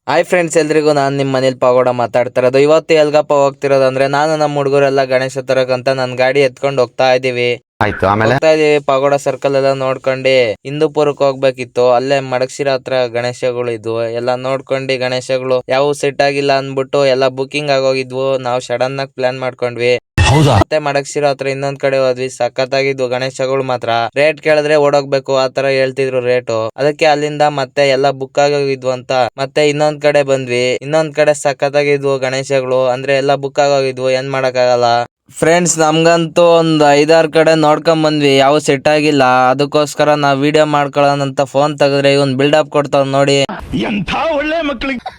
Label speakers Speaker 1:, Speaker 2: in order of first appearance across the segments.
Speaker 1: Hi friends, ಎಲ್ರಿಗೂ ನಾನು ನಿಮ್ಮ ಮನೇಲಿ ಪಾಗೋಡ ಮಾತಾಡ್ತಿರೋದು. ಇವತ್ತು ಎಲ್ಗಪ್ಪ ಹೋಗ್ತಿರೋದಂದ್ರೆ ನಾನು ನಮ್ಮ ಹುಡುಗರೆಲ್ಲ ಗಣೇಶ ತರಕಂತ ನನ್ನ ಗಾಡಿ ಎತ್ಕೊಂಡು ಹೋಗ್ತಾ ಇದೀವಿ.
Speaker 2: ಆಯ್ತು. ಆಮೇಲೆ
Speaker 1: ಹೋಗ್ತಾ ಇದೀವಿ ಪಾಗೋಡ ಸರ್ಕಲ್ ಎಲ್ಲ ನೋಡ್ಕೊಂಡು ಹಿಂದೂಪುರಕ್ಕೆ ಹೋಗ್ಬೇಕಿತ್ತು. ಅಲ್ಲೇ ಮಡಗಶಿರ ಹತ್ರ ಗಣೇಶಗಳು ಇದ್ವು. ಎಲ್ಲ ನೋಡ್ಕೊಂಡು ಗಣೇಶಗಳು ಯಾವ ಸೆಟ್ ಆಗಿಲ್ಲ ಅಂದ್ಬಿಟ್ಟು ಎಲ್ಲ ಬುಕಿಂಗ್ ಆಗೋಗಿದ್ವು. ನಾವು ಸಡನ್ ಆಗಿ ಪ್ಲಾನ್ ಮಾಡ್ಕೊಂಡ್ವಿ. ಮತ್ತೆ ಮಡಗಶಿರ ಹತ್ರ ಇನ್ನೊಂದ್ ಕಡೆ ಹೋದ್ವಿ. ಸಖತ್ತಾಗಿದ್ವು ಗಣೇಶಗಳು ಮಾತ್ರ. ರೇಟ್ ಕೇಳಿದ್ರೆ ಓಡೋಗ್ಬೇಕು ಆತರ ಹೇಳ್ತಿದ್ರು ರೇಟು. ಅದಕ್ಕೆ ಅಲ್ಲಿಂದ ಮತ್ತೆ ಎಲ್ಲ ಬುಕ್ ಆಗೋಗಿದ್ವು ಅಂತ ಮತ್ತೆ ಇನ್ನೊಂದ್ ಕಡೆ ಬಂದ್ವಿ. ಇನ್ನೊಂದ್ ಕಡೆ ಸಖತ್ತಾಗಿದ್ವು ಗಣೇಶಗಳು, ಅಂದ್ರೆ ಎಲ್ಲ ಬುಕ್ ಆಗೋಗಿದ್ವು. ಏನ್ ಮಾಡಕ್ ಆಗಲ್ಲ ಫ್ರೆಂಡ್ಸ್. ನಮ್ಗಂತೂ ಒಂದ್ 5-6 ಕಡೆ ನೋಡ್ಕೊಂಡ್ ಬಂದ್ವಿ, ಯಾವ ಸೆಟ್ ಆಗಿಲ್ಲ. ಅದಕ್ಕೋಸ್ಕರ ನಾವ್ ವಿಡಿಯೋ ಮಾಡ್ಕೊಳ್ಳೋಣ ಅಂತ ಫೋನ್ ತೆಗೆದ್ರೆ ಇವನ್ ಬಿಲ್ಡಪ್ ಕೊಡ್ತಾವ್ ನೋಡಿ.
Speaker 2: ಎಂಥ ಒಳ್ಳೆ ಮಕ್ಕಳಿಗೆ.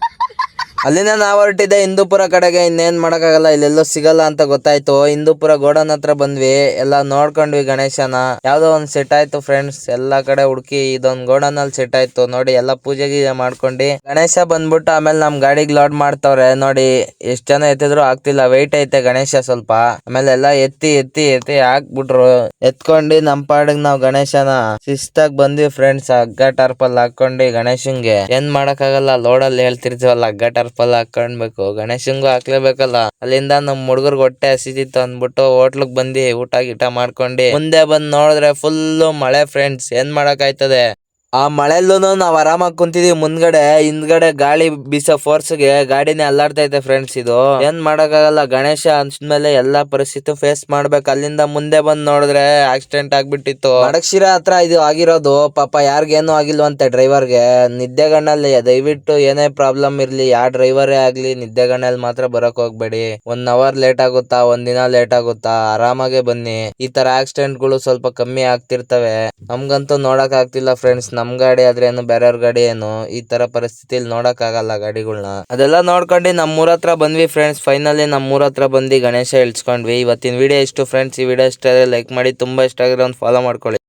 Speaker 1: ಅಲ್ಲಿಂದ ನಾವ್ ಹೊರಟಿದ್ದೆ ಹಿಂದೂಪುರ ಕಡೆಗೆ. ಇನ್ನೇನ್ ಮಾಡಕ್ಕಾಗಲ್ಲ, ಇಲ್ಲೆಲ್ಲೋ ಸಿಗಲ್ಲ ಅಂತ ಗೊತ್ತಾಯ್ತು. ಹಿಂದೂಪುರ ಗೋಡನ್ ಹತ್ರ ಬಂದ್ವಿ, ಎಲ್ಲ ನೋಡ್ಕೊಂಡ್ವಿ ಗಣೇಶನ. ಯಾವ್ದೋ ಒಂದ್ ಸೆಟ್ ಆಯ್ತು ಫ್ರೆಂಡ್ಸ್. ಎಲ್ಲಾ ಕಡೆ ಹುಡುಕಿ ಇದೊಂದ್ ಗೋಡನ್ ಅಲ್ಲಿ ಸೆಟ್ ಆಯ್ತು ನೋಡಿ. ಎಲ್ಲಾ ಪೂಜೆ ಗೀಜೆ ಮಾಡ್ಕೊಂಡು ಗಣೇಶ ಬಂದ್ಬಿಟ್ಟು ಆಮೇಲೆ ನಮ್ ಗಾಡಿಗೆ ಲೋಡ್ ಮಾಡ್ತವ್ರೆ ನೋಡಿ. ಎಷ್ಟ್ ಜನ ಎತ್ತಿದ್ರು ಆಗ್ತಿಲ್ಲ, ವೆಯ್ಟ್ ಐತೆ ಗಣೇಶ ಸ್ವಲ್ಪ. ಆಮೇಲೆ ಎಲ್ಲಾ ಎತ್ತಿ ಎತ್ತಿ ಎತ್ತಿ ಹಾಕ್ಬಿಟ್ರು. ಎತ್ಕೊಂಡು ನಮ್ ಪಾಡಿಗೆ ನಾವ್ ಗಣೇಶನ ಶಿಸ್ತಾಗ್ ಬಂದ್ವಿ ಫ್ರೆಂಡ್ಸ್. ಹಗ್ಗ ಟಾರ್ಪಲ್ ಹಾಕೊಂಡು ಗಣೇಶನ್ಗೆ ಏನ್ ಮಾಡಕ್ಕಾಗಲ್ಲ, ಲೋಡಲ್ಲಿ ಹೇಳ್ತಿರ್ತೀವಲ್ಲ ಹಗ್ಗ ಟಾರ್ಪಲ್ ಹಾಕೊಂಡ್ಬೇಕು, ಗಣೇಶಂಗೂ ಹಾಕ್ಲೇಬೇಕಲ್ಲ. ಅಲ್ಲಿಂದ ನಮ್ ಹುಡುಗರ್ಗೆ ಹೊಟ್ಟೆ ಹಸಿದಿತ್ತು ಅಂದ್ಬಿಟ್ಟು ಹೋಟ್ಲಕ್ ಬಂದಿ ಊಟ ಗೀಟ ಮಾಡ್ಕೊಂಡು ಮುಂದೆ ಬಂದ್ ನೋಡಿದ್ರೆ ಫುಲ್ ಮಳೆ ಫ್ರೆಂಡ್ಸ್. ಏನ್ ಮಾಡಕ್ ಆಯ್ತದೆ, ಆ ಮಳೆಲ್ಲೂ ನಾವ್ ಆರಾಮಾಗಿ ಕುಂತಿದೀವಿ ಮುಂದ್ಗಡೆ. ಹಿಂದ್ಗಡೆ ಗಾಳಿ ಬೀಸೋ ಫೋರ್ಸ್ಗೆ ಗಾಡಿನೇ ಅಲ್ಲಾಡ್ತೈತೆ ಫ್ರೆಂಡ್ಸ್. ಇದು ಏನ್ ಮಾಡಕ್ಕಾಗಲ್ಲ, ಗಣೇಶ ಅನ್ಸ್ಮೇಲೆ ಎಲ್ಲಾ ಪರಿಸ್ಥಿತಿ ಫೇಸ್ ಮಾಡ್ಬೇಕು. ಅಲ್ಲಿಂದ ಮುಂದೆ ಬಂದ್ ನೋಡಿದ್ರೆ ಆಕ್ಸಿಡೆಂಟ್ ಆಗ್ಬಿಟ್ಟಿತ್ತು. ಮಡಗಶಿರ ಹತ್ರ ಇದು ಆಗಿರೋದು. ಪಾಪ ಯಾರಿಗೇನು ಆಗಿಲ್ವಂತೆ, ಡ್ರೈವರ್ಗೆ. ನಿದ್ದೆಗಣ್ಣಲ್ಲಿ ದಯವಿಟ್ಟು ಏನೇ ಪ್ರಾಬ್ಲಮ್ ಇರ್ಲಿ, ಯಾವ ಡ್ರೈವರೇ ಆಗ್ಲಿ ನಿದ್ದೆಗಣ್ಣಲ್ಲಿ ಮಾತ್ರ ಬರಕ್ ಹೋಗ್ಬೇಡಿ. 1 ಅವರ್ ಲೇಟ್ ಆಗುತ್ತಾ, 1 ದಿನ ಲೇಟ್ ಆಗುತ್ತಾ, ಆರಾಮಾಗೆ ಬನ್ನಿ. ಈ ತರ ಆಕ್ಸಿಡೆಂಟ್ ಗಳು ಸ್ವಲ್ಪ ಕಮ್ಮಿ ಆಗ್ತಿರ್ತವೆ. ನಮ್ಗಂತೂ ನೋಡಕ್ ಆಗ್ತಿಲ್ಲ ಫ್ರೆಂಡ್ಸ್. ನಮ್ ಗಾಡಿ ಆದ್ರೆ ಏನು, ಬೇರೆಯವ್ರ ಗಾಡಿ ಏನು, ಈ ತರ ಪರಿಸ್ಥಿತಿಲಿ ನೋಡಕ್ ಆಗಲ್ಲ ಗಾಡಿಗಳ್ನ. ಅದೆಲ್ಲ ನೋಡ್ಕೊಂಡು ನಮ್ಮೂರ ಹತ್ರ ಬಂದ್ವಿ ಫ್ರೆಂಡ್ಸ್. ಫೈನಲಿ ನಮ್ಮೂರ ಹತ್ರ ಬಂದು ಗಣೇಶ ಇಳ್ಸ್ಕೊಂಡ್ವಿ. ಇವತ್ತಿನ ವಿಡಿಯೋ ಇಷ್ಟು ಫ್ರೆಂಡ್ಸ್. ಈ ವಿಡಿಯೋ ಇಷ್ಟ ಲೈಕ್ ಮಾಡಿ, ತುಂಬಾ ಇಷ್ಟ ಆಗಿರೋ ಒಂದು ಫಾಲೋ ಮಾಡ್ಕೊಳ್ಳಿ.